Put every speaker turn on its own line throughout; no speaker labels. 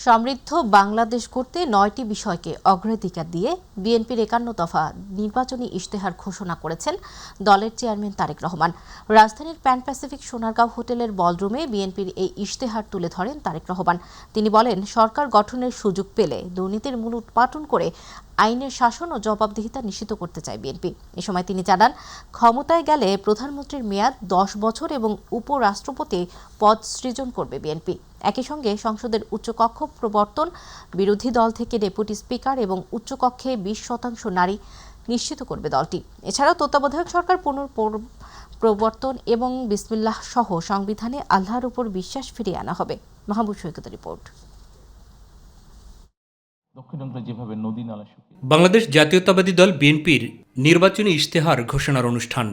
সমৃদ্ধ বাংলাদেশ করতে ৯টি বিষয়কে অগ্রাধিকার দিয়ে বিএনপির ৫১ দফা নির্বাচনী ইশতেহার ঘোষণা করেছেন দলের চেয়ারম্যান তারেক রহমান। রাজধানীর প্যান প্যাসিফিক সোনারগাঁও হোটেলের বলরুমে বিএনপির এই ইশতেহার তুলে ধরেন তারেক রহমান। তিনি বলেন, সরকার গঠনের সুযোগ পেলে দুর্নীতির মূল উৎপাটন করে আইনের শাসন ও জবাবদিহিতা নিশ্চিত করতে চায় বিএনপি। এ সময় তিনি জানান, ক্ষমতায় গেলে প্রধানমন্ত্রীর মেয়াদ ১০ বছর এবং উপরাষ্ট্রপতি পদ সৃজন করবে বিএনপি। একই সঙ্গে সংসদের উচ্চকক্ষ প্রবর্তন, বিরোধী দল থেকে ডেপুটি স্পিকার এবং উচ্চকক্ষে ২০% নারী নিশ্চিত করবে দলটি। এছাড়াও তত্ত্বাবধায়ক সরকার পুনঃপ্রবর্তন এবং বিসমিল্লাহ সহ সংবিধানে আল্লাহর উপর বিশ্বাস ফিরিয়ে আনা হবে। মাহবুব সৈকতের রিপোর্ট।
বাংলাদেশ জাতীয়তাবাদী দল বিএনপির নির্বাচনী ইশতেহার ঘোষণার অনুষ্ঠান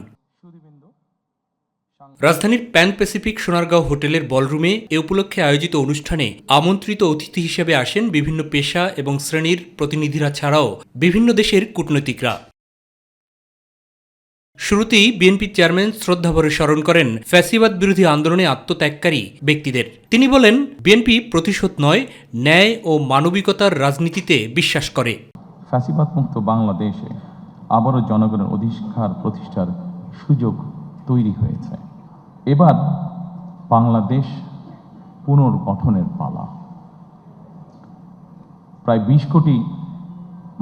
রাজধানীর প্যান প্যাসিফিক সোনারগাঁও হোটেলের বলরুমে এ উপলক্ষে আয়োজিত অনুষ্ঠানে আমন্ত্রিত অতিথি হিসেবে আসেন বিভিন্ন পেশা এবং শ্রেণীর প্রতিনিধিরা ছাড়াও বিভিন্ন দেশের কূটনীতিকরা। শুরুতেই বিএনপি চেয়ারম্যান শ্রদ্ধাভরে স্মরণ করেন ফ্যাসিবাদ বিরোধী আন্দোলনে আত্মত্যাগকারী ব্যক্তিদের। তিনি বলেন, বিএনপি প্রতিশোধ নয়, ন্যায় ও মানবিকতার রাজনীতিতে বিশ্বাস করে।
ফ্যাসিবাদ মুক্ত বাংলাদেশে আবারও জনগণের অধিকার প্রতিষ্ঠার সুযোগ তৈরি হয়েছে। এবার বাংলাদেশ পুনর্গঠনের পালা। প্রায় ২০ কোটি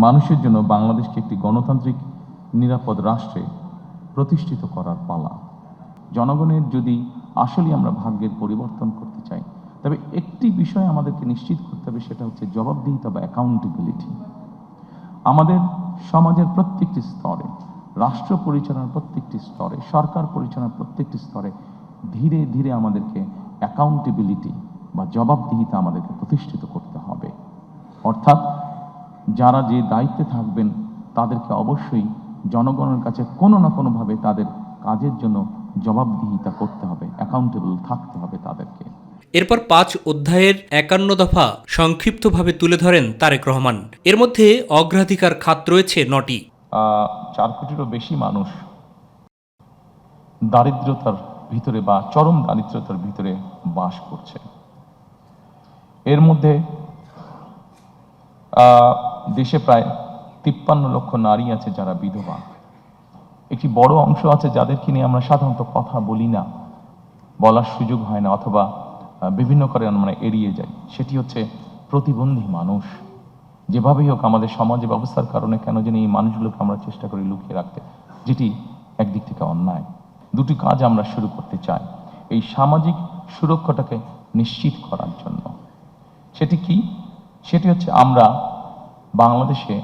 মানুষের জন্য বাংলাদেশকে একটি গণতান্ত্রিক নিরাপদ রাষ্ট্রে প্রতিষ্ঠিত করার পালা। জনগণের যদি আসলে আমরা ভাগ্যের পরিবর্তন করতে চাই, তবে একটি বিষয় আমাদেরকে নিশ্চিত করতে হবে, সেটা হচ্ছে জবাবদিহিতা বা অ্যাকাউন্টেবিলিটি। আমাদের সমাজের প্রত্যেকটি স্তরে, রাষ্ট্র পরিচালনার প্রত্যেকটি স্তরে, সরকার পরিচালনার প্রত্যেকটি স্তরে ধীরে ধীরে আমাদেরকে অ্যাকাউন্টেবিলিটি বা জবাবদিহিতা আমাদেরকে প্রতিষ্ঠিত করতে হবে। অর্থাৎ যারা যে দায়িত্বে থাকবেন তাদেরকে অবশ্যই জনগণের কাছে কোনো না কোনোভাবে তাদের কাজের জন্য জবাবদিহিতা করতে হবে, অ্যাকাউন্টেবল থাকতে হবে তাদেরকে।
এরপর ৫ অধ্যায়ের ৫১ দফা সংক্ষিপ্তভাবে তুলে ধরেন তারেক রহমান। এর মধ্যে অগ্রাধিকার খাত রয়েছে ৯টি।
৪ কোটিরও বেশি মানুষ দারিদ্রতার ভিতরে বা চরম দারিদ্রতার ভিতরে বাস করছে। এর মধ্যে দেশে প্রায় ৫৩ লক্ষ নারী আছে যারা বিধবা। একটি বড় অংশ আছে যাদেরকে নিয়ে আমরা সাধারণত কথা বলি না, বলার সুযোগ হয় না, অথবা বিভিন্ন কারণে আমরা এড়িয়ে যাই। সেটি হচ্ছে প্রতিবন্ধী মানুষ। যেভাবেই হোক আমাদের সমাজে ব্যবস্থার কারণে কেন জানি এই মানুষগুলোকে আমরা চেষ্টা করি লুকিয়ে রাখতে, যেটি একদিক থেকে অন্যায়। দুটি কাজ আমরা শুরু করতে চাই এই সামাজিক সুরক্ষাটাকে নিশ্চিত করার জন্য। সেটি কি? সেটি হচ্ছে আমরা বাংলাদেশে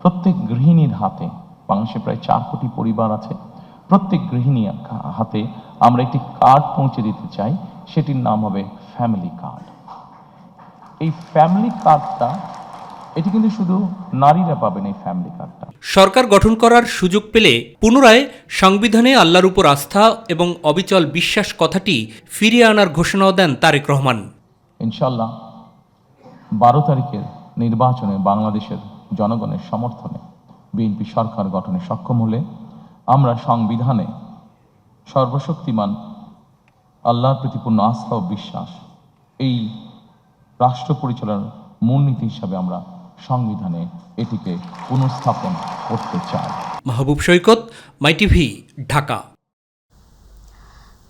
প্রত্যেক গৃহিণীর হাতে, বাংলাদেশে প্রায় ৪ কোটি পরিবার আছে, প্রত্যেক গৃহিণীর হাতে আমরা একটি কার্ড পৌঁছে দিতে চাই। সেটির নাম হবে ফ্যামিলি কার্ড। এই ফ্যামিলি কার্ডটা, এটি কিন্তু শুধু নারীরা পাবেন এই ফ্যামিলি কার্ডটা।
সরকার গঠন করার সুযোগ পেলে পুনরায় সংবিধানে আল্লাহর উপর আস্থা এবং অবিচল বিশ্বাস কথাটি ফিরিয়ে আনার ঘোষণাও দেন তারেক রহমান।
ইনশাআল্লাহ ১২ তারিখের নির্বাচনে বাংলাদেশের জনগণের সমর্থনে বিএনপি সরকার গঠনে সক্ষম হলে আমরা সংবিধানে সর্বশক্তিমান আল্লাহর প্রতি পূর্ণ আস্থা ও বিশ্বাস এই রাষ্ট্র পরিচালনার মূলনীতি হিসাবে আমরা সংবিধানে এটিকে পুনঃস্থাপন করতে চাই।
মাহবুব সৈকত, মাই টিভি, ঢাকা।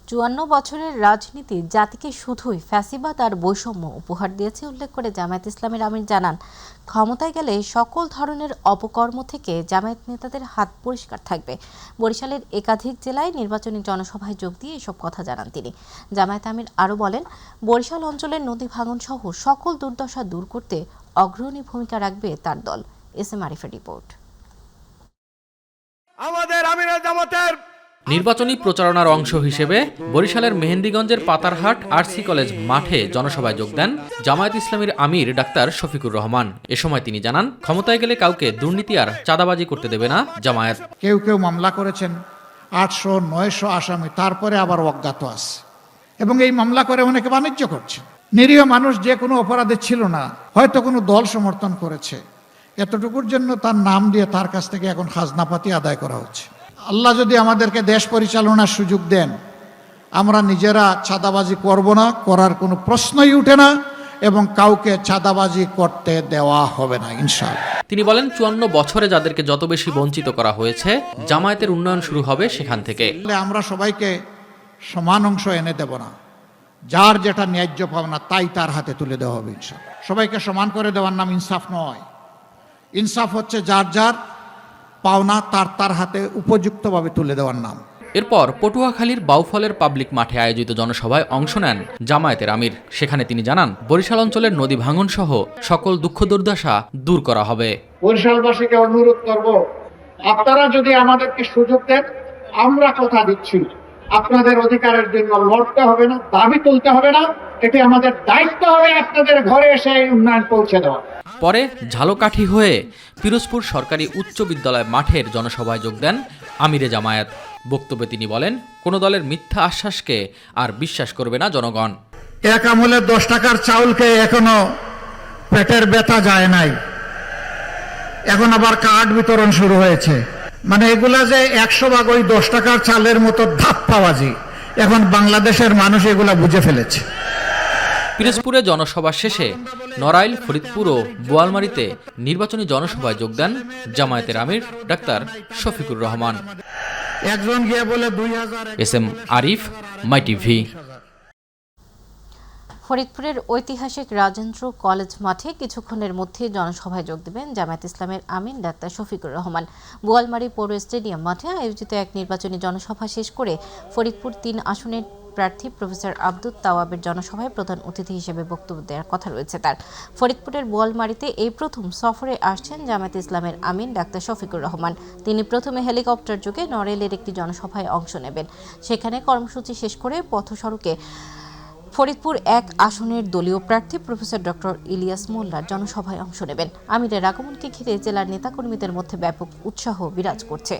৫৪ বছরের রাজনীতি জাতিকে শুধুই ফ্যাসিবাদ আর বৈষম্য উপহার দিয়েছে উল্লেখ করে জামায়াত ইসলামের আমির জানান, ক্ষমতায় গেলে সকল ধরনের অপকর্ম থেকে জামায়াত নেতাদের হাত পরিষ্কার থাকবে। বরিশালের একাধিক জেলায় নির্বাচনী জনসভায় যোগ দিয়ে এসব কথা জানান তিনি। জামায়াত আমির আরও বলেন, বরিশাল অঞ্চলের নদী ভাঙন সহ সকল দুর্দশা দূর করতে অগ্রণী ভূমিকা রাখবে তার দল। এস এম আরিফের রিপোর্ট।
আমাদের আমিরের জামাতের
নির্বাচনী প্রচারণার অংশ হিসেবে বরিশালের মেহেন্দিগঞ্জের পাতারহাট আরসি কলেজ মাঠে জনসভায় যোগ দেন জামায়াত ইসলামীর আমির ডাক্তার শফিকুর রহমান। এ সময় তিনি জানান, ক্ষমতায় গেলে কাউকে দুর্নীতি আর চাঁদাবাজি করতে দেবে না জামায়াত।
কেউ কেউ মামলা করেছেন ৮০০-৯০০ আসামি, তারপরে আবার অজ্ঞাত আছে, এবং এই মামলা করে অনেকে বাণিজ্য করছে। নিরীহ মানুষ যে কোনো অপরাধে ছিল না, হয়তো কোনো দল সমর্থন করেছে, এতটুকুর জন্য তার নাম দিয়ে তার কাছ থেকে এখন খাজনাপাতি আদায় করা হচ্ছে। আল্লাহ যদি আমাদেরকে দেশ পরিচালনার সুযোগ দেন, আমরা নিজেরা চাঁদাবাজি করব না, করার কোনো প্রশ্নই উঠে না, এবং কাউকে চাঁদাবাজি করতে দেওয়া হবে না ইনশাআল্লাহ।
তিনি বলেন 54 বছরে যাদেরকে যত বেশি বঞ্চিত করা হয়েছে, জামায়াতের উন্নয়ন শুরু হবে সেখান থেকে।
আমরা সবাইকে সমান অংশ এনে দেব না, যার যেটা ন্যায্য পাওনা তাই তার হাতে তুলে দেওয়া হবে ইনশাআল্লাহ। সবাইকে সমান করে দেওয়ার নাম ইনসাফ নয়। ইনসাফ হচ্ছে যার যার পাওনা তার তার হাতে উপযুক্তভাবে তুলে দেওয়ার নাম।
এরপর পটুয়াখালীর বাউফলের পাবলিক মাঠে আয়োজিত জনসভায় অংশ নেন জামায়াতের আমির। সেখানে তিনি জানান, বরিশাল অঞ্চলের নদী ভাঙন সহ সকল দুঃখ দুর্দশা দূর করা হবে।
বরিশালবাসীকে অনুরোধ করব, আপনারা যদি আমাদেরকে সুযোগ দেন, আমরা কথা দিচ্ছি আপনাদের অধিকারের জন্য লড়তে হবে না, দাবি তুলতে হবে না, এটি আমাদের দায়িত্ব হবে আপনাদের ঘরে এসে এই উন্নয়ন পৌঁছে দেওয়া।
পরে ঝালকাঠি হয়ে পিরোজপুর সরকারি উচ্চ বিদ্যালয় মাঠের জনসভায় যোগ দেন আমিরে জামায়াত। বক্তব্যে তিনি বলেন, কোনো দলের মিথ্যা আশ্বাসকে আর বিশ্বাস করবে না জনগণ।
এক আমলে 10 টাকার চাউলকে এখনো পেটের ব্যথা যায় নাই, এখন আবার কার্ড বিতরণ শুরু হয়েছে। মানে এগুলা যে 100 ভাগ ওই 10 টাকার চালের মতো ধাপ্পাবাজি, এখন বাংলাদেশের মানুষ এগুলা বুঝে ফেলেছে।
পিরোজপুরে জনসভা শেষে নড়াইল, ফরিদপুর ও বোয়ালমারীতে নির্বাচনী জনসভায় যোগ দেন জামায়াতের আমির ডাক্তার শফিকুর রহমান।
একজন গিয়ে বলে 2000।
SM আরিফ, মাই টিভি।
ফরিদপুরের ঐতিহাসিক রাজেন্দ্র কলেজ মাঠে কিছুক্ষণের মধ্যে জনসভায় যোগ দেবেন জামায়াত ইসলামের আমির ডাক্তার শফিকুর রহমান। বোয়ালমারী পৌর স্টেডিয়াম মাঠে আয়োজিত এক নির্বাচনী জনসভা শেষ করে ফরিদপুর 3 আসনের প্রার্থী প্রফেসর আব্দুত তাওয়াবের জনসভায় প্রধান অতিথি হিসেবে বক্তব্য দেওয়ার কথা রয়েছে তার। ফরিদপুরের বোয়ালমারীতে এই প্রথম সফরে আসছেন জামায়াত ইসলামের আমির ডাক্তার শফিকুর রহমান। তিনি প্রথমে হেলিকপ্টার যোগে নড়াইলের একটি জনসভায় অংশ নেবেন। সেখানে কর্মসূচি শেষ করে পথসড়কে ফরিদপুর 1 আসনের দলীয় প্রার্থী প্রফেসর ডক্টর ইলিয়াস মোল্লার জনসভায় অংশ নেবেন। আমিরের আগমনকে ঘিরে জেলার নেতাকর্মীদের মধ্যে ব্যাপক উৎসাহ বিরাজ করছে।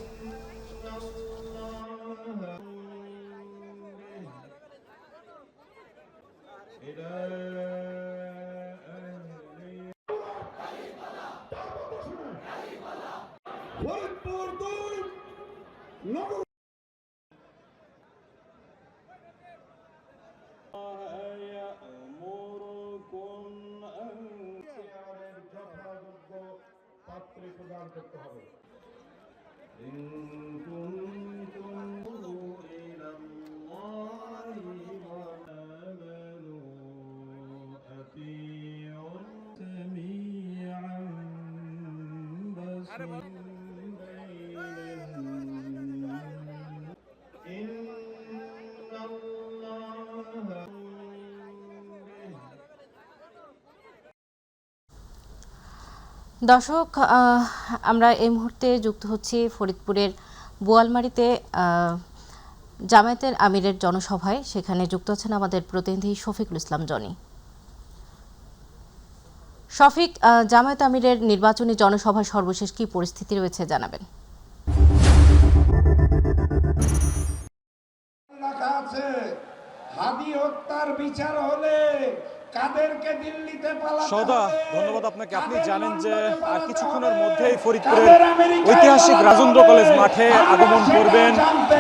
দর্শক, আমরা এই মুহূর্তে যুক্ত হচ্ছি ফরিদপুরের বোয়ালমারীতে জামায়াতের আমিরের জনসভায়। সেখানে যুক্ত আছেন আমাদের প্রতিনিধি শফিকুল ইসলাম জনি। শফিক, জামায়াত আমিরের নির্বাচনী জনসভার সর্বশেষ কি পরিস্থিতি রয়েছে জানাবেন।
হাদি হত্যার বিচার হলে কাদেরকে দিল্লিতে পালাতে
সদা ধন্যবাদ আপনাকে। আপনি জানেন যে আর কিছুক্ষণের মধ্যেই ফরিদপুরের ঐতিহাসিক রাজেন্দ্র কলেজ মাঠে আগমন করবেন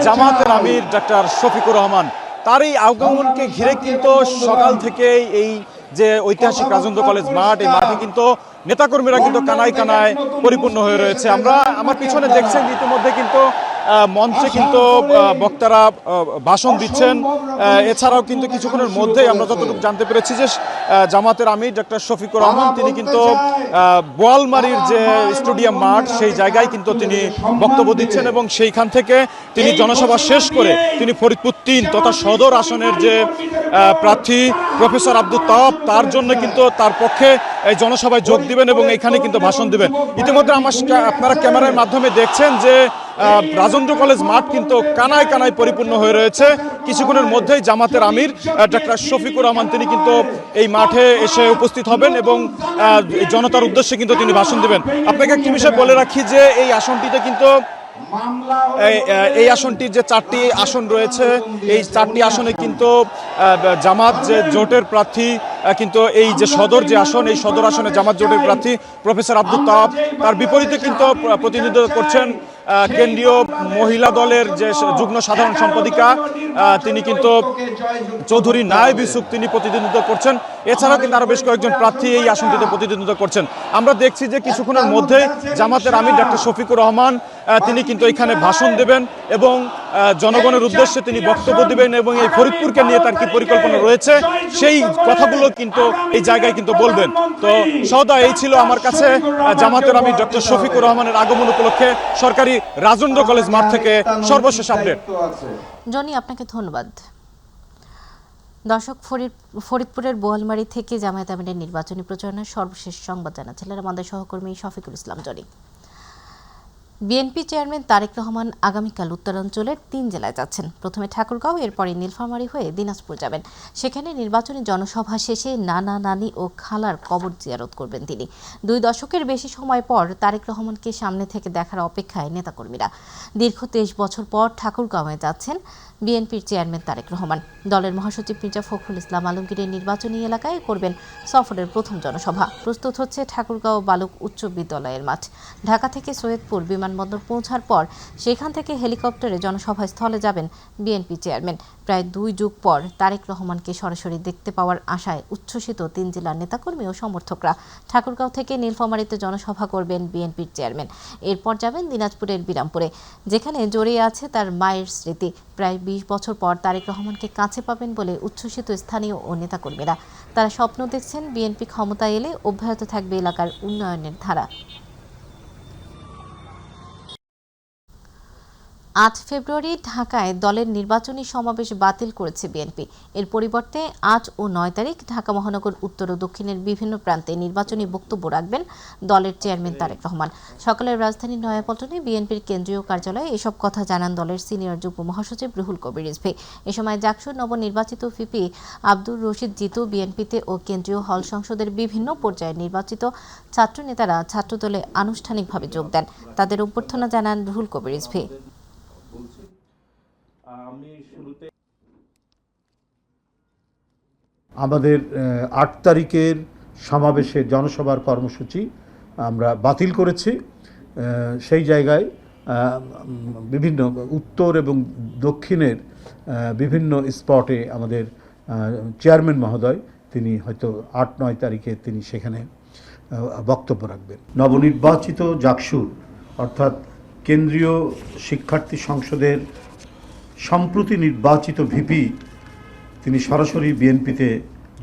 জামায়াতের আমির ডাক্তার শফিকুর রহমান। তার এই আগমনকে ঘিরে কিন্তু সকাল থেকেই এই যে ঐতিহাসিক রাজেন্দ্র কলেজ মাঠ, এই মাঠে কিন্তু নেতাকর্মীরা কিন্তু কানায় কানায় পরিপূর্ণ হয়ে রয়েছে। আমার পিছনে দেখছেন ইতিমধ্যে কিন্তু মঞ্চে কিন্তু বক্তারা ভাষণ দিচ্ছেন। এছাড়াও কিন্তু কিছুক্ষণের মধ্যেই আমরা যতটুকু জানতে পেরেছি যে জামায়াতের আমির ডক্টর শফিকুর রহমান তিনি কিন্তু বোয়ালমারীর যে স্টেডিয়াম মাঠ সেই জায়গায় কিন্তু তিনি বক্তব্য দিচ্ছেন এবং সেইখান থেকে তিনি জনসভা শেষ করে তিনি ফরিদপুর 3 তথা সদর আসনের যে প্রার্থী প্রফেসর আব্দুত তাওয়াব তার জন্য কিন্তু তার পক্ষে এই জনসভায় যোগ দিবেন এবং এখানে কিন্তু ভাষণ দিবেন। ইতিমধ্যে আপনারা ক্যামেরার মাধ্যমে দেখছেন যে রাজেন্দ্র কলেজ মাঠ কিন্তু কানায় কানায় পরিপূর্ণ হয়ে রয়েছে। কিছুক্ষণের মধ্যেই জামাতের আমির ডক্টর শফিকুর রহমান তিনি কিন্তু এই মাঠে এসে উপস্থিত হবেন এবং জনতার উদ্দেশ্যে কিন্তু তিনি ভাষণ দেবেন। আপনাকে একটি বিষয় বলে রাখি যে এই আসনটিতে কিন্তু এই আসনটির যে 4টি আসন রয়েছে, এই 4টি আসনে কিন্তু জামাত যে জোটের প্রার্থী কিন্তু এই যে সদর যে আসন, এই সদর আসনে জামাত জোটের প্রার্থী প্রফেসর আব্দুত তাওয়াব তার বিপরীতে কিন্তু প্রতিনিধিত্ব করছেন কেন্দ্রীয় মহিলা দলের যে যুগ্ম সাধারণ সম্পাদিকা তিনি কিন্তু চৌধুরী নায়েব ইউসুফ তিনি প্রতিদ্বন্দ্বিতা করছেন। এছাড়াও কিন্তু আরো বেশ কয়েকজন প্রার্থী এই আসনটিতে প্রতিদ্বন্দ্বিতা করছেন। আমরা দেখছি যে কিছুক্ষণের মধ্যে জামাতের আমির ডক্টর শফিকুর রহমান তিনি কিন্তু এখানে ভাষণ দেবেন এবং জনগণের উদ্দেশ্যে তিনি বক্তব্য দেবেন এবং এই ফরিদপুরকে নিয়ে তার কি পরিকল্পনা রয়েছে সেই কথাগুলো কিন্তু এই জায়গায় কিন্তু বলবেন। তো সৌদা, এই ছিল আমার কাছে জামাতের আমির ডক্টর শফিকুর রহমানের আগমন উপলক্ষে সরকারি রাজেন্দ্র কলেজ মাঠ থেকে সর্বশেষ আপডেট।
জনি, আপনাকে ধন্যবাদ। দর্শক, ফরিদপুরের বোয়ালমারী থেকে জামায়াত আমিরের নির্বাচনী প্রচারণার সর্বশেষ সংবাদ জানাচ্ছিলেন আমাদের সহকর্মী শফিকুল ইসলাম জনি। বিএনপি চেয়ারম্যান তারেক রহমান আগামীকাল উত্তরাঞ্চলের 3 জেলায় যাচ্ছেন। প্রথমে ঠাকুরগাঁও, এরপরে নীলফামারী হয়ে দিনাজপুর যাবেন। সেখানে নির্বাচনী জনসভা শেষে নানা নানি ও খালার কবর জিয়ারত করবেন তিনি। 2 দশকের বেশি সময় পর তারেক রহমানকে সামনে থেকে দেখার অপেক্ষায় নেতাকর্মীরা। দীর্ঘ 23 বছর পর ঠাকুরগাঁওয়ে যাচ্ছেন বিএনপির চেয়ারম্যান তারেক রহমান। দলের মহাসচিব মির্জা ফখরুল ইসলাম আলমগীরের নির্বাচনী এলাকায় করবেন সফরের প্রথম জনসভা। প্রস্তুত হচ্ছে ঠাকুরগাঁও বালক উচ্চ বিদ্যালয়ের মাঠ। ঢাকা থেকে সৈয়দপুর বিমানবন্দর পৌঁছার পর সেখান থেকে হেলিকপ্টারে জনসভা স্থলে যাবেন বিএনপি চেয়ারম্যান। প্রায় 2 যুগ পর তারেক রহমানকে সরাসরি দেখতে পাওয়ার আশায় উচ্ছ্বসিত 3 জেলার নেতাকর্মী ও সমর্থকরা। ঠাকুরগাঁও থেকে নীলফামারীতে জনসভা করবেন বিএনপির চেয়ারম্যান। এরপর যাবেন দিনাজপুরের বিরামপুরে, যেখানে জড়িয়ে আছে তার মায়ের স্মৃতি। প্রায় 20 বছর পর তারেক রহমানকে কাছে পাবেন বলে উচ্ছ্বসিত স্থানীয় ও নেতাকর্মীরা। তারা স্বপ্ন দেখছেন বিএনপি ক্ষমতায় এলে অব্যাহত থাকবে এলাকার উন্নয়নের ধারা। 8 ফেব্রুয়ারি ঢাকায় দলের নির্বাচনী সমাবেশ বাতিল করেছে বিএনপি। এর পরিবর্তে 8 ও 9 তারিখ ঢাকা মহানগর উত্তর ও দক্ষিণের বিভিন্ন প্রান্তে নির্বাচনী বক্তব্য রাখবেন দলের চেয়ারম্যান তারেক রহমান। সকালে রাজধানীর নয়াপল্টনে বিএনপির কেন্দ্রীয় কার্যালয়ে এসব কথা জানান দলের সিনিয়র যুগ্ম মহাসচিব রুহুল কবির রিজভী। এ সময় জাকসুর নবনির্বাচিত ভিপি আব্দুর রশিদ জিতু বিএনপিতে ও কেন্দ্রীয় হল সংসদের বিভিন্ন পর্যায়ে নির্বাচিত ছাত্রনেতারা ছাত্রদলে আনুষ্ঠানিকভাবে যোগ দেন। তাদের অভ্যর্থনা জানান রুহুল কবির রিজভী।
আমাদের 8 তারিখের সমাবেশের জনসভার কর্মসূচি আমরা বাতিল করেছি। সেই জায়গায় বিভিন্ন উত্তর এবং দক্ষিণের বিভিন্ন স্পটে আমাদের চেয়ারম্যান মহোদয় তিনি হয়তো 8-9 তারিখে তিনি সেখানে বক্তব্য রাখবেন। নবনির্বাচিত জাকসুর অর্থাৎ কেন্দ্রীয় শিক্ষার্থী সংসদের সম্প্রতি নির্বাচিত ভিপি তিনি সরাসরি বিএনপিতে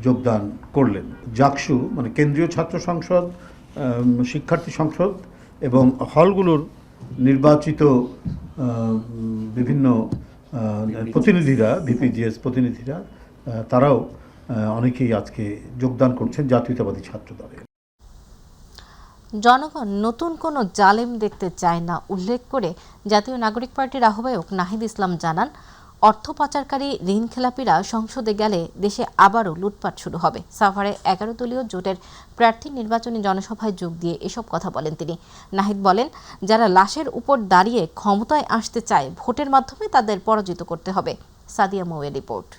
যোগদান করলেন। জাকসু মানে কেন্দ্রীয় ছাত্র সংসদ, শিক্ষার্থী সংসদ এবং হলগুলোর নির্বাচিত বিভিন্ন প্রতিনিধিরা, ভিপিজিএস প্রতিনিধিরা, তারাও অনেকেই আজকে যোগদান করছেন জাতীয়তাবাদী ছাত্র দলে।
জনগণ নতুন কোনো জালেম দেখতে চায় না উল্লেখ করে জাতীয় নাগরিক পার্টির আহ্বায়ক নাহিদ ইসলাম জানান, অর্থ পাচারকারী ঋণ খেলাপিরা সংসদে গেলে দেশে আবারও লুটপাট শুরু হবে। সাভারে 11 দলীয় জোটের প্রার্থী নির্বাচনী জনসভায় যোগ দিয়ে এসব কথা বলেন তিনি। নাহিদ বলেন, যারা লাশের উপর দাঁড়িয়ে ক্ষমতায় আসতে চায় ভোটের মাধ্যমে তাদের পরাজিত করতে হবে। সাদিয়া মৌয়ের রিপোর্ট।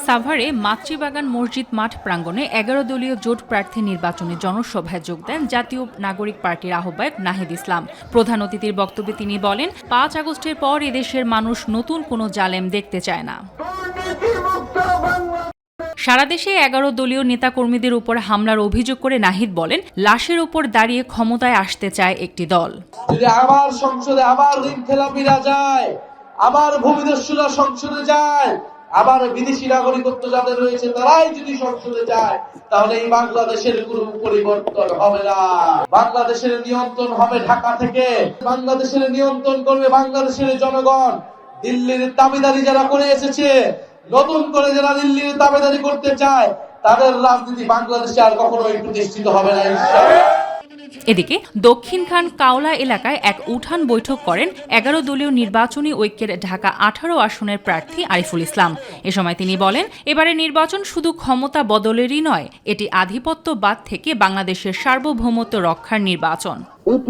সাভারে মাতৃবাগান মসজিদ মাঠ প্রাঙ্গণে 11 দলীয় জোট প্রার্থী নির্বাচনী জনসভায় যোগ দেন জাতীয় নাগরিক পার্টির আহ্বায়ক নাহিদ ইসলাম। প্রধান অতিথির বক্তব্যে তিনি বলেন, 5 আগস্টের পর এদেশের মানুষ নতুন কোনো জালেম দেখতে চায় না। সারা দেশে 11 দলীয় নেতাকর্মীদের উপর হামলার অভিযোগ করে নাহিদ বলেন, লাশের উপর দাঁড়িয়ে ক্ষমতায় আসতে চায় একটি দল।
যদি আবার সংসদে আবার ঋণ খেলাপিরা যায়, আবার ভূমিদস্যুরা সংসদে যায়, আবার বিদেশি নাগরিকত্ব যাদের রয়েছে তারাই যদি সংসদে যায়, তাহলে এই বাংলাদেশের কোনো পরিবর্তন হবে না। বাংলাদেশের নিয়ন্ত্রণ হবে ঢাকা থেকে, বাংলাদেশের নিয়ন্ত্রণ করবে বাংলাদেশের জনগণ। দিল্লির দাবিদারি যারা করে এসেছে, নতুন করে যারা দিল্লির দাবিদারি করতে চায়, তাদের রাজনীতি বাংলাদেশে আর কখনোই প্রতিষ্ঠিত হবে না ইনশাআল্লাহ।
এদিকে দক্ষিণখান কাওলা এলাকায় এক উঠান বৈঠক করেন 11 দলীয় নির্বাচনী ঐক্যের ঢাকা 18 আসনের প্রার্থী আরিফুল ইসলাম। এ সময় তিনি বলেন, এবারে নির্বাচন শুধু ক্ষমতা বদলেরই নয়, এটি আধিপত্যবাদ থেকে বাংলাদেশের সার্বভৌমত্ব রক্ষার নির্বাচন।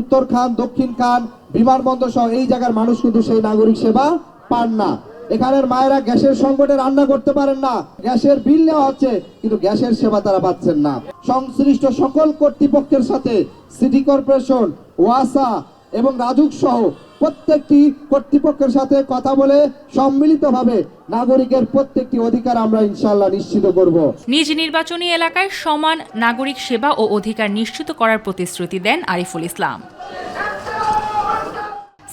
উত্তর খান, দক্ষিণ খান, বিমানবন্দর সহ এই জায়গার মানুষ কিন্তু সেই নাগরিক সেবা পান না। এখানের মায়েরা গ্যাসের সংকটে রান্না করতে পারেন না, গ্যাসের বিল নেওয়া হচ্ছে কিন্তু গ্যাসের সেবা তারা পাচ্ছেন না। সংশ্লিষ্ট সকল কর্তৃপক্ষের সাথে সিটি কর্পোরেশন, ওয়াসা এবং রাজুক সহ প্রত্যেকটি কর্তৃপক্ষের সাথে কথা বলে সম্মিলিতভাবে নাগরিকের প্রত্যেকটি অধিকার আমরা ইনশাআল্লাহ নিশ্চিত করব।
নিজ নির্বাচনী এলাকায় সমান নাগরিক সেবা ও অধিকার নিশ্চিত করার প্রতিশ্রুতি দেন আরিফুল ইসলাম।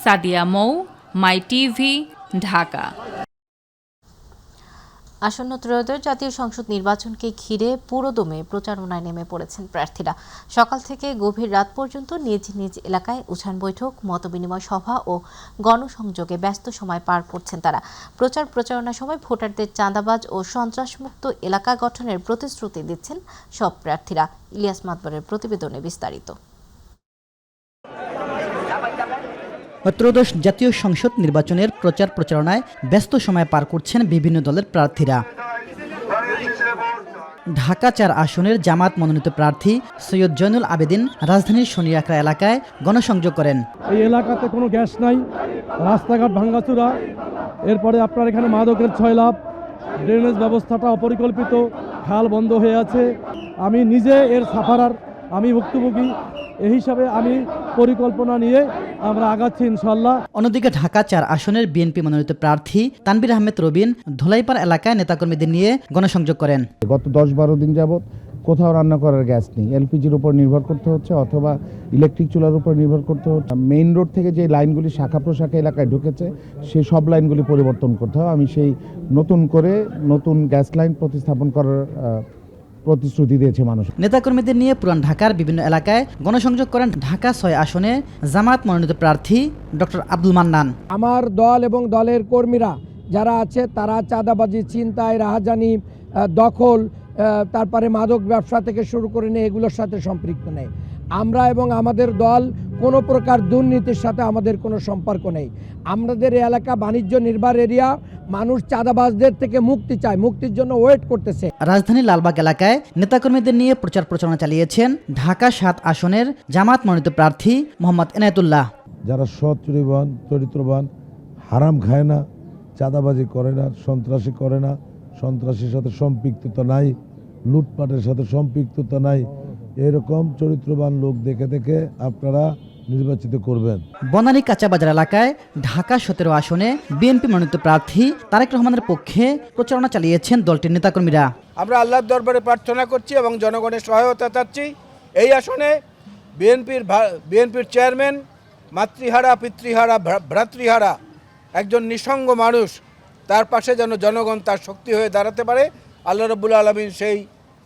সাদিয়া মৌ, মাই টিভি, ঢাকা।
আসন্ন ত্রয়োদশ জাতীয় সংসদ নির্বাচনকে ঘিরে পুরোদমে প্রচারণায় নেমে পড়েছেন প্রার্থীরা। সকাল থেকে গভীর রাত পর্যন্ত নিজ নিজ এলাকায় উঠান বৈঠক, মতবিনিময় সভা ও গণসংযোগে ব্যস্ত সময় পার করছেন তারা। প্রচারণার সময় ভোটারদের চাঁদাবাজ ও সন্ত্রাসমুক্ত এলাকা গঠনের প্রতিশ্রুতি দিচ্ছেন সব প্রার্থীরা। ইলিয়াস মাতবরের প্রতিবেদনে বিস্তারিত।
ত্রয়োদশ জাতীয় সংসদ নির্বাচনের প্রচারণায় ব্যস্ত সময় পার করছেন বিভিন্ন দলের প্রার্থীরা। ঢাকা ৪ আসনের জামাত মনোনীত প্রার্থী সৈয়দ জয়নুল আবেদিন রাজধানীর শনিয়াকড়া এলাকায় গণসংযোগ করেন।
এই এলাকাতে কোনো গ্যাস নাই, রাস্তাঘাট ভাঙ্গাচুরা, এরপরে আপনার এখানে মাদকের ছয়লাভ, ড্রেনেজ ব্যবস্থাটা অপরিকল্পিত, খাল বন্ধ হয়ে আছে। আমি নিজে এর সাফারার, আমি ভুক্তভোগী, এই হিসাবে আমি পরিকল্পনা নিয়ে আমরা আগাচ্ছি ইনশাল্লাহ।
অন্যদিকে ঢাকা ৪ আসনের বিএনপি মনোনীত প্রার্থী তানভীর আহমেদ রবিন ধোলাইপাড় এলাকায় নেতাকর্মীদের নিয়ে গণসংযোগ করেন।
গত ১০-১২ দিন যাবৎ কোথাও রান্না করার গ্যাস নেই, এলপিজির উপর নির্ভর করতে হচ্ছে অথবা ইলেকট্রিক চুলার উপর নির্ভর করতে হচ্ছে। মেইন রোড থেকে যে লাইনগুলি শাখা প্রশাখা এলাকায় ঢুকেছে সেই সব লাইনগুলি পরিবর্তন করতে হবে। আমি সেই নতুন গ্যাস লাইন প্রতিস্থাপন করার প্রতিশ্রুতি দিয়েছে মানুষ।
নেতাকর্মীদের নিয়ে পুরান ঢাকার বিভিন্ন এলাকায় গণসংযোগ করেন ঢাকা ৬ আসনে জামাত মনোনীত প্রার্থী ডক্টর আব্দুল মান্নান।
আমার দল এবং দলের কর্মীরা যারা আছে তারা চাঁদাবাজি, ছিনতাই, রাহাজানি, দখল, তারপরে মাদক ব্যবসা থেকে শুরু করে নিয়ে এগুলোর সাথে সম্পৃক্ত নেই। আমরা এবং আমাদের দল কোনো প্রকার দুর্নীতির সাথে আমাদের কোনো সম্পর্ক নেই। আমাদের এলাকা বাণিজ্য নির্ভর এরিয়া, মানুষ চাঁদাবাজদের থেকে মুক্তি চায়, মুক্তির জন্য ওয়েট করতেছে।
রাজধানীর লালবাগ এলাকায় নেতাকর্মীদের নিয়ে প্রচারণা চালিয়েছেন ঢাকা ৭ আসনের জামাত মনোনীত প্রার্থী মোহাম্মদ এনায়েতুল্লাহ।
যারা সৎ চরিত্রবান, হারাম খায় না, চাঁদাবাজি করে না, সন্ত্রাসী করে না, সন্ত্রাসীর সাথে সম্পৃক্ততা নাই, লুটপাটের সাথে সম্পৃক্ততা নাই, এরকম চরিত্রবান লোক দেখে আপনারা নির্বাচিত করবেন।
বনানী কাঁচাবাজার এলাকায় ঢাকা ১৭ আসনে বিএনপি মনোনীত প্রার্থী তারেক রহমানের পক্ষে প্রচারণা চালিয়েছেন দলটির নেতাকর্মীরা।
আমরা আল্লাহর দরবারে প্রার্থনা করছি এবং জনগণের সহায়তা চাচ্ছি। এই আসনে বিএনপির চেয়ারম্যান মাতৃহারা, পিতৃহারা, ভ্রাতৃহারা একজন নিঃসঙ্গ মানুষ, তার পাশে যেন জনগণ তার শক্তি হয়ে দাঁড়াতে পারে। আল্লাহ রাব্বুল আলামিন সেই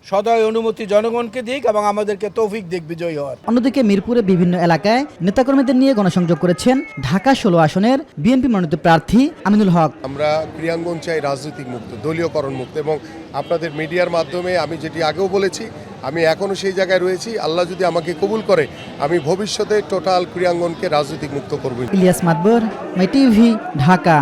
সদয় অনুমতি জনগণকে দিক এবং আমাদেরকে তৌফিক দিক বিজয়ী হওয়ার।
অন্যদিকে মিরপুরে বিভিন্ন এলাকায় নেতাকর্মীদের নিয়ে গণসংযোগ করেছেন ঢাকা ১৬ আসনের বিএনপি মনোনীত প্রার্থী আমিনুল হক।
আমরা ক্রিয়াঙ্গন চাই রাজনৈতিক মুক্ত, দলীয়করণ মুক্ত, এবং আপনাদের মিডিয়ার মাধ্যমে আমি যেটি আগেও বলেছি, আমি এখনও সেই জায়গায় রয়েছি। আল্লাহ যদি আমাকে কবুল করে আমি ভবিষ্যতে টোটাল ক্রিয়াঙ্গনকে রাজনৈতিক মুক্ত করব।
ইলিয়াস মাতবর, মাই টিভি, ঢাকা।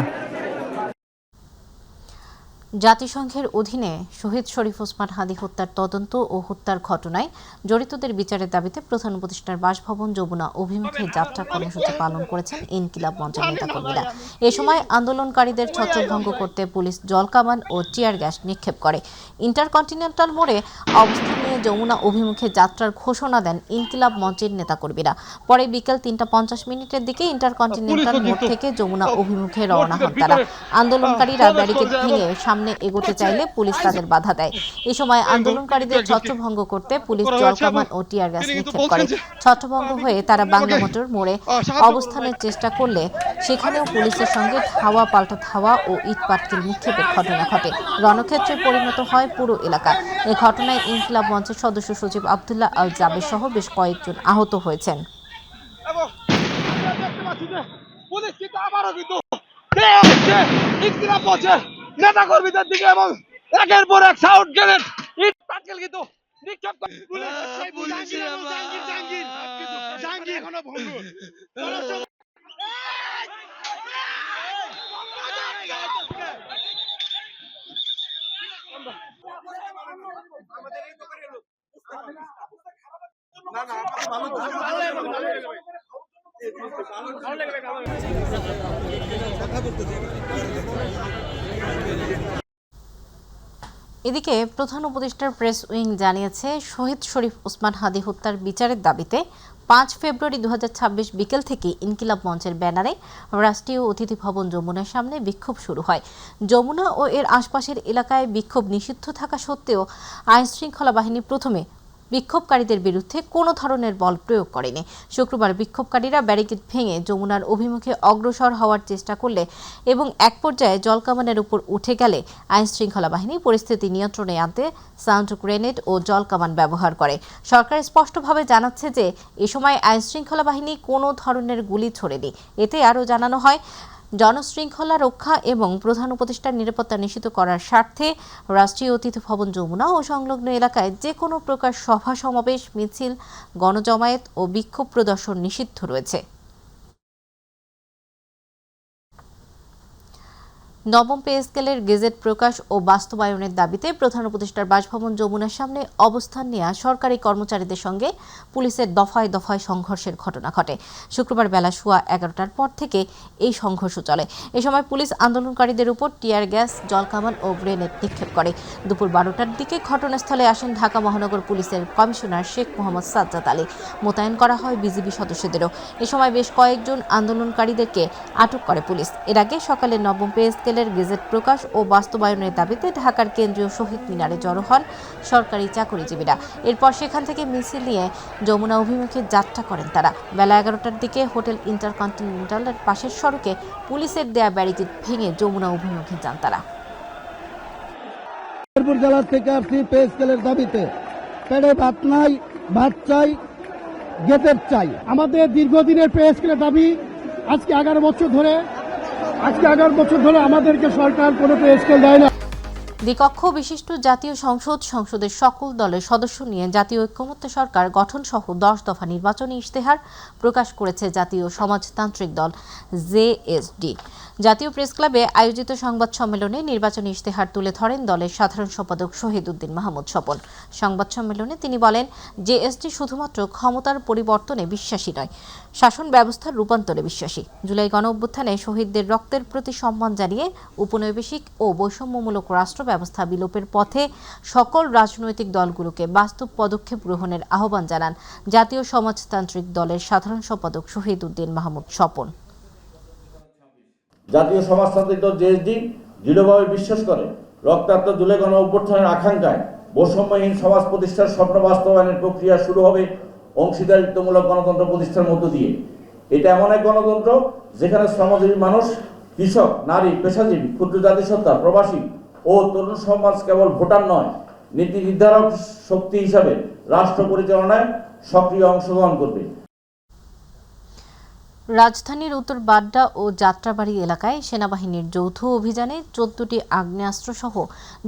জাতিসংঘের অধীনে শহীদ শরীফ ওসমান হাদি হত্যার তদন্ত ও হত্যার ঘটনায় জড়িতদের বিচারের দাবিতে প্রধান উপদেষ্টার বাসভবন যমুনা অভিমুখে যাত্রা কর্মসূচি পালন করেছেন ইনকিলাব মঞ্চের নেতাকর্মীরা। এ সময় আন্দোলনকারীদের ছত্রভঙ্গ করতে পুলিশ জলকামান ও টিয়ার গ্যাস নিক্ষেপ করে। ইন্টারকন্টিনেন্টাল মোড়ে অবস্থান নিয়ে যমুনা অভিমুখে যাত্রার ঘোষণা দেন ইনকিলাব মঞ্চের নেতাকর্মীরা। পরে বিকেল ৩:৫০ দিকে ইন্টারকন্টিনেন্টাল মোড় থেকে যমুনা অভিমুখে রওনা হন তারা। আন্দোলনকারীরা ব্যারিকেড ভেঙে সামনে এগোতে চাইলে পুলিশ তাদের বাধা দেয়। এই সময় আন্দোলনকারীদের ছত্রভঙ্গ করতে পুলিশ জলকামান ও টিয়ার গ্যাস নিক্ষেপ করে। ছত্রভঙ্গ হয়ে তারা বাংলা মোটর মোড়ে অবস্থানের চেষ্টা করলে সেখানেও পুলিশের সঙ্গে ধাওয়া পাল্টা ধাওয়া ও ইট পাটকেল নিক্ষেপের ঘটনা ঘটে। রণক্ষেত্রে পরিণত হয় পুরো এলাকা। এই ঘটনায় ইনকিলাব মঞ্চের সদস্য সচিব আব্দুল্লাহ আল জাবের সহ বেশ কয়েকজন আহত হয়েছেন।
নেতা কর্মীদের দিকে এবং একের পর এক সাউন্ড গ্রেনেড, ইট পাটকেল কিন্তু নিক্ষেপ করে জাহাঙ্গীর এখনো ভঙ্গুর।
এদিকে প্রধান উপদেষ্টার প্রেস উইং জানিয়েছে, শহীদ শরীফ ওসমান হাদি হত্যার বিচারের দাবিতে 5 ফেব্রুয়ারি 2026 বিকেল থেকে ইনকিলাব মঞ্চের ব্যানারে রাষ্ট্রীয় অতিথি ভবন যমুনার সামনে বিক্ষোভ শুরু হয়। যমুনা ও এর আশপাশের এলাকায় বিক্ষোভ নিষিদ্ধ থাকা সত্ত্বেও আইনশৃঙ্খলা বাহিনী প্রথমে বিক্ষোভকারীদের বিরুদ্ধে কোনো ধরনের বল প্রয়োগ করেনি। শুক্রবার বিক্ষোভকারীরা ব্যারিকেড ভেঙে যমুনার অভিমুখে অগ্রসর হওয়ার চেষ্টা করলে এবং এক পর্যায়ে জলকামানের উপর উঠে গেলে আইনশৃঙ্খলা বাহিনী পরিস্থিতি নিয়ন্ত্রণে আনতে সাউন্ড গ্রেনেড ও জলকামান ব্যবহার করে। সরকার স্পষ্টভাবে জানাচ্ছে যে এ সময় আইনশৃঙ্খলা বাহিনী কোনো ধরনের গুলি ছোড়েনি। এতে আরও জানানো হয়, জনশৃঙ্খলা রক্ষা এবং প্রধান উপদেষ্টার নিরাপত্তা নিশ্চিত করার স্বার্থে রাষ্ট্রীয় অতিথি ভবন যমুনা ও সংলগ্ন এলাকায় যে কোনো প্রকার সভা সমাবেশ, মিছিল, গণজমায়েত ও বিক্ষোভ প্রদর্শন নিষিদ্ধ রয়েছে। নবম পে স্কেলের গেজেট প্রকাশ ও বাস্তবায়নের দাবিতে প্রধান উপদেষ্টার বাসভবন যমুনার সামনে অবস্থান নেওয়া সরকারি কর্মচারীদের সঙ্গে পুলিশের দফায় দফায় সংঘর্ষের ঘটনা ঘটে। শুক্রবার বেলা 11:15টার পর থেকে এই সংঘর্ষ চলে। এ সময় পুলিশ আন্দোলনকারীদের উপর টিয়ার গ্যাস, জলকামান ও গ্রেনেড নিক্ষেপ করে। দুপুর 12টার দিকে ঘটনাস্থলে আসেন ঢাকা মহানগর পুলিশের কমিশনার শেখ মোহাম্মদ সাজ্জাদ আলী। মোতায়েন করা হয় বিজিবি সদস্যদেরও। এ সময় বেশ কয়েকজন আন্দোলনকারীদেরকে আটক করে পুলিশ। এর আগে সকালে নবম পে স্কেলের গেজেট প্রকাশ ও বাস্তবায়নের দাবিতে ঢাকার কেন্দ্রীয় শহীদ মিনারে জড়ো হন সরকারি চাকরিজীবীরা। এরপর সেখান থেকে মিছিল নিয়ে যমুনা অভিমুখে যাত্রা করেন তারা। বেলা 11টার দিকে হোটেল ইন্টারকন্টিনেন্টালের পাশের সড়কে পুলিশের দেয়া ব্যারিকেড ভেঙে যমুনা অভিমুখে যান তারা।
জেলা থেকে আসছি পে স্কেলের দাবিতে। পেটে ভাত নাই, ভাত চাই, গেটের চাই। আমাদের দীর্ঘদিনের পে স্কেলের দাবি আজকে 11 বছর ধরে আমাদেরকে সরকার কোনো পে স্কেল দেয় না।
দ্বিকক্ষ বিশিষ্ট জাতীয় সংসদের সকল দলের সদস্য নিয়ে জাতীয় ঐক্যমত্য সরকার গঠন সহ 10 দফা নির্বাচনী ইশতেহার প্রকাশ করেছে জাতীয় সমাজতান্ত্রিক দল জেএসডি। জাতীয় প্রেস ক্লাবে আয়োজিত সংবাদ সম্মেলনে নির্বাচনী ইশতেহার তুলে ধরেন দলের সাধারণ সম্পাদক শহীদ উদ্দিন মাহমুদ স্বপন। সংবাদ সম্মেলনে তিনি বলেন, জেএসডি শুধুমাত্র ক্ষমতার পরিবর্তনে বিশ্বাসী নয়, শাসন ব্যবস্থার রূপান্তরে বিশ্বাসী। জুলাই গণঅভ্যুত্থানে শহীদদের রক্তের প্রতি সম্মান জানিয়ে উপনিবেশিক ও বৈষম্যমূলক রাষ্ট্র ব্যবস্থা বিলোপের পথে সকল রাজনৈতিক দলগুলোকে বাস্তব পদক্ষেপ গ্রহণের আহ্বান জানান জাতীয় সমাজতান্ত্রিক দলের সাধারণ সম্পাদক শহীদ উদ্দিন মাহমুদ স্বপন।
জাতীয় সমাজতান্ত্রিক দল জেএসডি দৃঢ়ভাবে বিশ্বাস করে রক্তাক্ত জুলাই গণঅভ্যুত্থানের আকাঙ্ক্ষায় বৈষম্যহীন সমাজ প্রতিষ্ঠার স্বপ্ন বাস্তবায়নের প্রক্রিয়া শুরু হবে অংশীদারিত্বমূলক গণতন্ত্র প্রতিষ্ঠার মধ্য দিয়ে। এটা এমন এক গণতন্ত্র যেখানে শ্রমজীবী মানুষ, কৃষক, নারী, পেশাজীবী, ক্ষুদ্র জাতিসত্তা, প্রবাসী ও তরুণ সমাজ কেবল ভোটার নয়, নীতি নির্ধারক শক্তি হিসাবে রাষ্ট্র পরিচালনায় সক্রিয় অংশগ্রহণ করবে।
রাজধানীর উত্তর বাড্ডা ও যাত্রাবাড়ি এলাকায় সেনাবাহিনীর যৌথ অভিযানে 14টি আগ্নেয়াস্ত্র সহ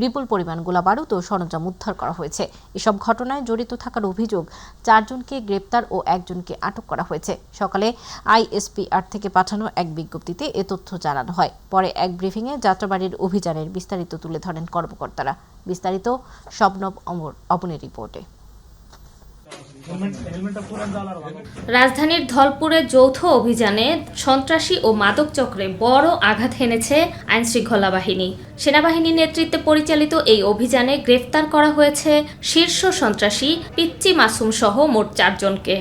বিপুল পরিমাণ গোলাবারুদ ও সরঞ্জাম উদ্ধার করা হয়েছে। এসব ঘটনায় জড়িত থাকার অভিযোগ 4 জনকে গ্রেপ্তার ও 1 জনকে আটক করা হয়েছে। সকালে আইএসপিআর থেকে পাঠানো এক বিজ্ঞপ্তিতে এ তথ্য জানানো হয়। পরে এক ব্রিফিংয়ে যাত্রাবাড়ির অভিযানের বিস্তারিত তুলে ধরেন কর্মকর্তারা। বিস্তারিত শবনব অবনের রিপোর্টে।
রাজধানীর ধলপুরে যৌথ অভিযানে সন্ত্রাসী ও মাদক চক্রে বড় আঘাত হেনেছে আইনশৃঙ্খলা বাহিনী। সেনাবাহিনীর নেতৃত্বে পরিচালিত এই অভিযানে গ্রেফতার করা হয়েছে শীর্ষ সন্ত্রাসী পিচ্চি মাসুম সহ মোট 4 জনকে।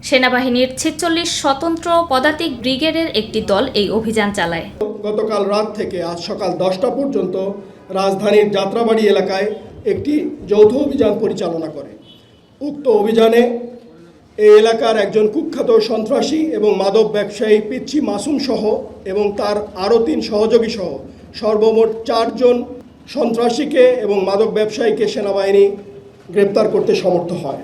সেনাবাহিনীর 46 স্বতন্ত্র পদাতিক ব্রিগেডের একটি দল এই অভিযান চালায়।
গতকাল রাত থেকে আজ সকাল 10টা পর্যন্ত রাজধানীর যাত্রাবাড়ি এলাকায় একটি যৌথ অভিযান পরিচালনা করে। উক্ত অভিযানে এই এলাকার একজন কুখ্যাত সন্ত্রাসী এবং মাদক ব্যবসায়ী পিচ্চি মাসুম সহ এবং তার আরও 3 সহযোগী সহ সর্বমোট 4 জন সন্ত্রাসীকে এবং মাদক ব্যবসায়ীকে সেনাবাহিনী গ্রেপ্তার করতে সমর্থ হয়।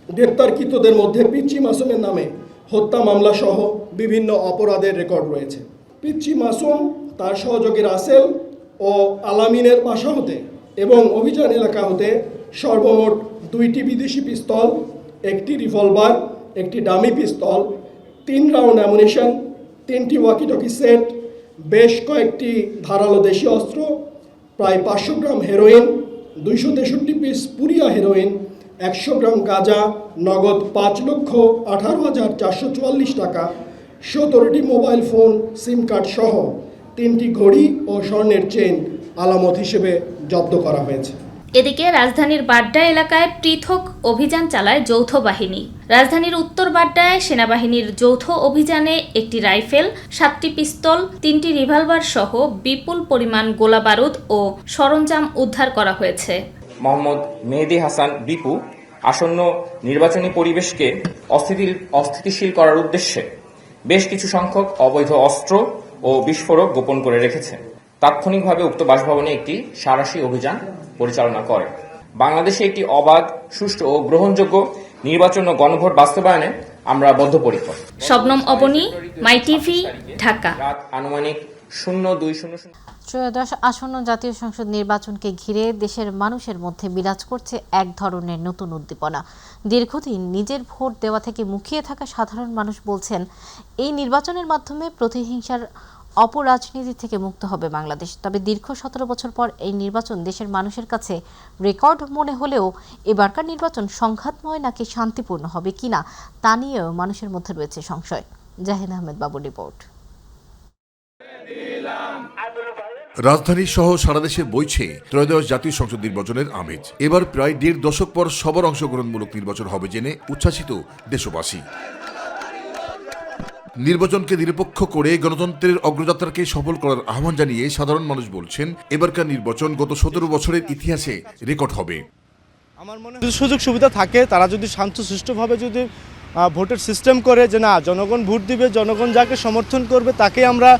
গ্রেপ্তারকৃতদের মধ্যে পিচ্চি মাসুমের নামে হত্যা মামলা সহ বিভিন্ন অপরাধের রেকর্ড রয়েছে। পিচ্চি মাসুম তার সহযোগী রাসেল ও আলামিনের বাসা হতে এবং অভিযান এলাকা হতে সর্বমোট 2টি বিদেশি পিস্তল, 1টি রিভলভার, 1টি ডামি পিস্তল, 3 রাউন্ড অ্যামুনিশন, 3টি ওয়াকিটকি সেট, বেশ কয়েকটি ধারালো দেশি অস্ত্র, প্রায় 500 গ্রাম হেরোইন, 263 পিস পুরিয়া হেরোইন, 100 গ্রাম গাঁজা, নগদ 5,18,444 টাকা, 17টি মোবাইল ফোন, সিম কার্ড সহ 3টি ঘড়ি ও স্বর্ণের চেন আলামত হিসেবে জব্দ করা হয়েছে।
এদিকে রাজধানীর বাড্ডা এলাকায় পৃথক অভিযান চালায় যৌথ বাহিনী। রাজধানীর উত্তর বাড্ডায় সেনাবাহিনীর যৌথ অভিযানে একটি রাইফেল, 7টি পিস্তল, 3টি রিভলভার সহ বিপুল পরিমাণ গোলাবারুদ ও সরঞ্জাম উদ্ধার করা হয়েছে।
মোহাম্মদ মেহেদী হাসান বিপু আসন্ন নির্বাচনী পরিবেশকে অস্থিতিশীল করার উদ্দেশ্যে বেশ কিছু সংখ্যক অবৈধ অস্ত্র ও বিস্ফোরক গোপন করে রেখেছে। তাৎক্ষণিকভাবে উক্ত বাসভবনে একটি সাঁড়াশি অভিযান পরিচালনা করে। বাংলাদেশে একটি অবাধ, সুষ্ঠু ও গ্রহণযোগ্য নির্বাচন ও গণভোট বাস্তবায়নে আমরা বদ্ধপরিকর।
শবনম অবনী, মাই টিভি, ঢাকা।
রাত আনুমানিক 02:00।
ত্রয়োদশ আসন্ন জাতীয় সংসদ নির্বাচনকে ঘিরে দেশের মানুষের মধ্যে বিরাজ করছে এক ধরনের নতুন উদ্দীপনা। দীর্ঘদিন নিজের ভোট দেওয়া থেকে মুখিয়ে থাকা সাধারণ মানুষ বলছেন, এই নির্বাচনের মাধ্যমে প্রতিহিংসার অপরাজনীতি থেকে মুক্ত হবে বাংলাদেশ। তবে দীর্ঘ 17 বছর পর এই নির্বাচন দেশের মানুষের কাছে রেকর্ড মনে হলেও এবারকার নির্বাচন সংঘাতময় নাকি শান্তিপূর্ণ হবে কিনা তা নিয়েও মানুষের মধ্যে রয়েছে সংশয়। জাহিদ আহমেদ বাবুর রিপোর্ট।
রাজধানী সহ সারা দেশে বইছে ত্রয়োদশ জাতীয় সংসদ নির্বাচনের আমেজ। এবার প্রায় 1.5 দশক পর সবার অংশগ্রহণমূলক নির্বাচন হবে জেনে উচ্ছ্বাসিত দেশবাসী। নির্বাচনকে নিরপেক্ষ করে গণতন্ত্রের অগ্রযাত্রাকে সফল করার আহ্বান জানিয়ে সাধারণ মানুষ বলছেন, এবারকার নির্বাচন গত 17 বছরের ইতিহাসে রেকর্ড হবে।
আমার মনে হয় সুযোগ সুবিধা থাকে, তারা যদি শান্তশিষ্টভাবে যদি ভোটের সিস্টেম করে যে না জনগণ ভোট দিবে, জনগণ যাকে সমর্থন করবে তাকে আমরা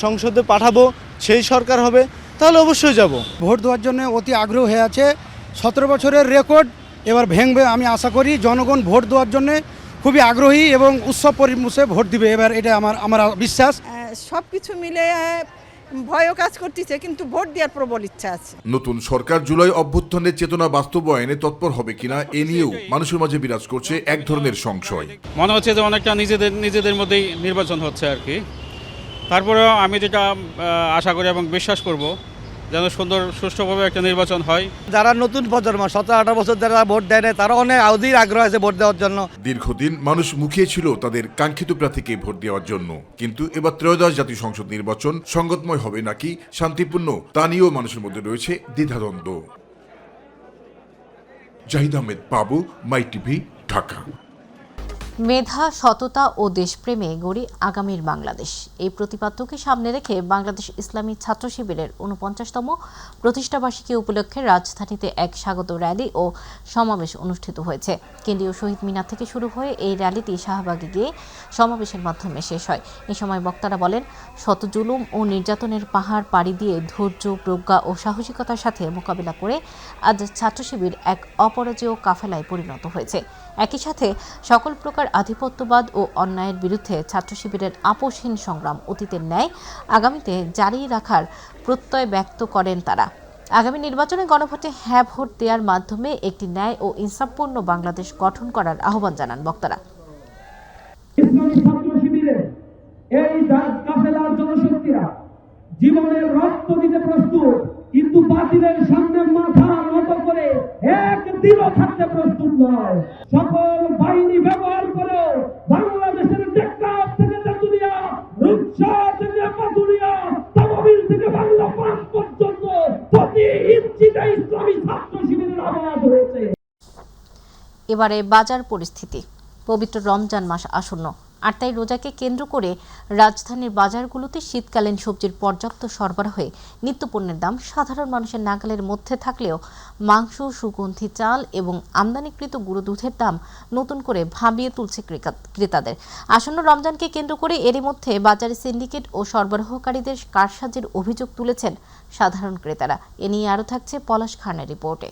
সংসদে পাঠাবো, সেই সরকার হবে, তাহলে অবশ্যই যাব।
ভোট দেওয়ার জন্য অতি আগ্রহ হয়ে আছে। 17 বছরের রেকর্ড এবার ভেঙবে আমি আশা করি। জনগণ ভোট দেওয়ার জন্য খুবই আগ্রহী এবং উৎসব পরিবেশে ভোট দিবে এবার, এটা আমার বিশ্বাস।
সব কিছু মিলে ভয়ও কাজ করতেছে, কিন্তু ভোট দেওয়ার প্রবল ইচ্ছা আছে।
নতুন সরকার জুলাই অভ্যুত্থানের চেতনা বাস্তবায়নে তৎপর হবে কিনা এ নিয়েও মানুষের মাঝে বিরাজ করছে এক ধরনের সংশয়।
মনে হচ্ছে যে অনেকটা নিজেদের মধ্যেই নির্বাচন হচ্ছে আর কি। তারপরেও আমি যেটা আশা করি এবং বিশ্বাস করব যেন সুন্দর সুষ্ঠুভাবে একটা নির্বাচন হয়।
যারা নতুন প্রজন্ম 17-18 বছর যারা ভোট দেয় না, তারা অনেক অধীর আগ্রহ আছে ভোট দেওয়ার জন্য।
দীর্ঘদিন মানুষ মুখিয়েছিল তাদের কাঙ্ক্ষিত প্রার্থীকে ভোট দেওয়ার জন্য, কিন্তু এবার ত্রয়োদশ জাতীয় সংসদ নির্বাচন সংগতময় হবে নাকি শান্তিপূর্ণ তা নিয়েও মানুষের মধ্যে রয়েছে দ্বিধাদ্বন্দ্ব। জাহিদ আহমেদ বাবু, মাই টিভি, ঢাকা।
মেধা, সততা ও দেশপ্রেমে গড়ি আগামীর বাংলাদেশ, এই প্রতিপাদ্যকে সামনে রেখে বাংলাদেশ ইসলামী ছাত্র শিবিরের 49তম প্রতিষ্ঠাবার্ষিকী উপলক্ষে রাজধানীতে এক স্বাগত র্যালি ও সমাবেশ অনুষ্ঠিত হয়েছে। কেন্দ্রীয় শহীদ মিনার থেকে শুরু হয়ে এই র্যালিটি শাহবাগে গিয়ে সমাবেশের মাধ্যমে শেষ হয়। এ সময় বক্তারা বলেন, শত জুলুম ও নির্যাতনের পাহাড় পাড়ি দিয়ে ধৈর্য, প্রজ্ঞা ও সাহসিকতার সাথে মোকাবিলা করে আজ ছাত্র শিবির এক অপরাজেয় কাফেলায় পরিণত হয়েছে। একই সাথে সকল প্রকার আধিপত্যবাদ ও অন্যায়ের বিরুদ্ধে ছাত্র শিবিরের আপোষহীন সংগ্রাম অতীতের ন্যায় আগামীতে জারি রাখার প্রত্যয় ব্যক্ত করেন তারা। আগামী নির্বাচনে গণভোটে হ্যাঁ ভোট দেওয়ার মাধ্যমে একটি ন্যায় ও ইনসাফপূর্ণ বাংলাদেশ গঠন করার আহ্বান জানান বক্তারা।
জীবনের রক্ত দিতে প্রস্তুত, কিন্তু বাতিলের সামনে মাথা নত করে একদিনও থাকতে প্রস্তুত নয়। সকল বাহিনী ব্যবহার করে বাংলাদেশের টেকনাফ থেকে তেঁতুলিয়া, রূপসা থেকে পাতুলিয়া, তামাবিল থেকে বাংলা পাস পর্যন্ত প্রতি ইঞ্চিতে ইসলামী ছাত্র শিবিরের আওয়াজ হয়েছে।
এবারে বাজার পরিস্থিতি। পবিত্র রমজান মাস আসন্ন, আর তাই রোজাকে কেন্দ্র করে রাজধানীর বাজারগুলোতে শীতকালীন সবজির পর্যাপ্ত সরবরাহে নিত্যপণ্যের দাম সাধারণ মানুষের নাগালের মধ্যে থাকলেও মাংস, সুগন্ধি চাল এবং আমদানিকৃত গুঁড়ো দুধের দাম নতুন করে ভাবিয়ে তুলছে ক্রেতাদের। আসন্ন রমজানকে কেন্দ্র করে এরই মধ্যে বাজারে সিন্ডিকেট ও সরবরাহকারীদের কারসাজির অভিযোগ তুলেছেন সাধারণ ক্রেতারা। এ নিয়ে আরও থাকছে পলাশ খানের রিপোর্টে।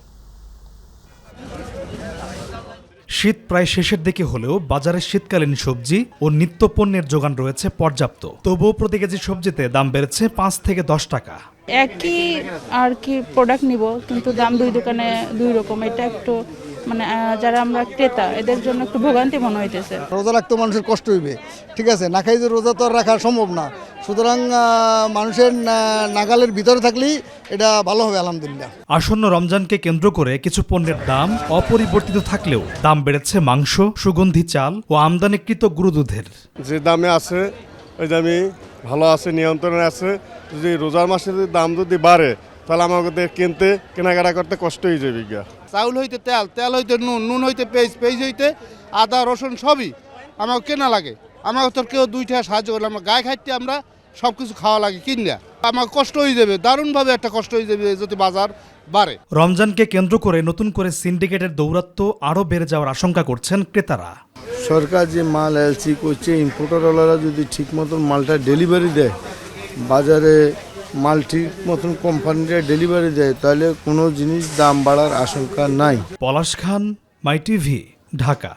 শীত প্রায় শেষের দিকে হলেও বাজারে শীতকালীন সবজি ও নিত্যপণ্যের যোগান রয়েছে পর্যাপ্ত। তবুও প্রতি কেজি সবজিতে দাম বেড়েছে 5 থেকে 10 টাকা।
একই আর কি প্রোডাক্ট নিব, কিন্তু দাম দুই দোকানে দুই রকম। এটা একটু মানে যারা আমরা ক্রেতা এদের জন্য একটু ভোগান্তি মনে হইতেছে।
রোজা রাখতে মানুষের কষ্ট হইবে, ঠিক আছে, না খাই যে রোজা তো আর রাখা সম্ভব না। সুতরাং মানুষের নাগালের ভিতরে থাকলেই এটা ভালো হবে আলহামদুলিল্লাহ।
আসন্ন রমজানকে কেন্দ্র করে কিছু পণ্যের দাম অপরিবর্তিত থাকলেও দাম বেড়েছে মাংস, সুগন্ধি চাল ও আমদানিকৃত গুঁড়ো দুধের।
যে দামে আছে ওই দামে ভালো আছে, নিয়ন্ত্রণে আছে। যদি রোজার মাসে দাম যদি বাড়ে
তাহলে আমাদের কিনতে কেনাকাটা করতে কষ্ট হয়ে যাবে গা। চাউল হইতে তেল, তেল হইতে নুন, নুন হইতে পেঁয়াজ, পেঁয়াজ হইতে আদা রসুন সবই আমাকে কেনা লাগে। আমাকে তোর কেউ 2 টাকা সাহায্য করলে আমরা গায়ে খাইতে আমরা সব কিছু খাওয়া লাগে কিনা। আমার কষ্ট হয়ে যাবে, দারুণভাবে একটা কষ্ট হয়ে যাবে যদি বাজার বাড়ে।
রমজানকে কেন্দ্র করে নতুন করে সিন্ডিকেটের দৌরাত্ম্য আরও বেড়ে যাওয়ার আশঙ্কা করছেন ক্রেতারা।
সরকার যে মাল এলসি করছে, ইম্পোর্টারওয়ালারা যদি ঠিক মতন মালটা ডেলিভারি দেয়, বাজারে মাল ঠিক মতন কোম্পানিরা ডেলিভারি দেয়, তাহলে কোনো জিনিস দাম বাড়ার আশঙ্কা নাই।
পলাশ খান, মাই টিভি, ঢাকা।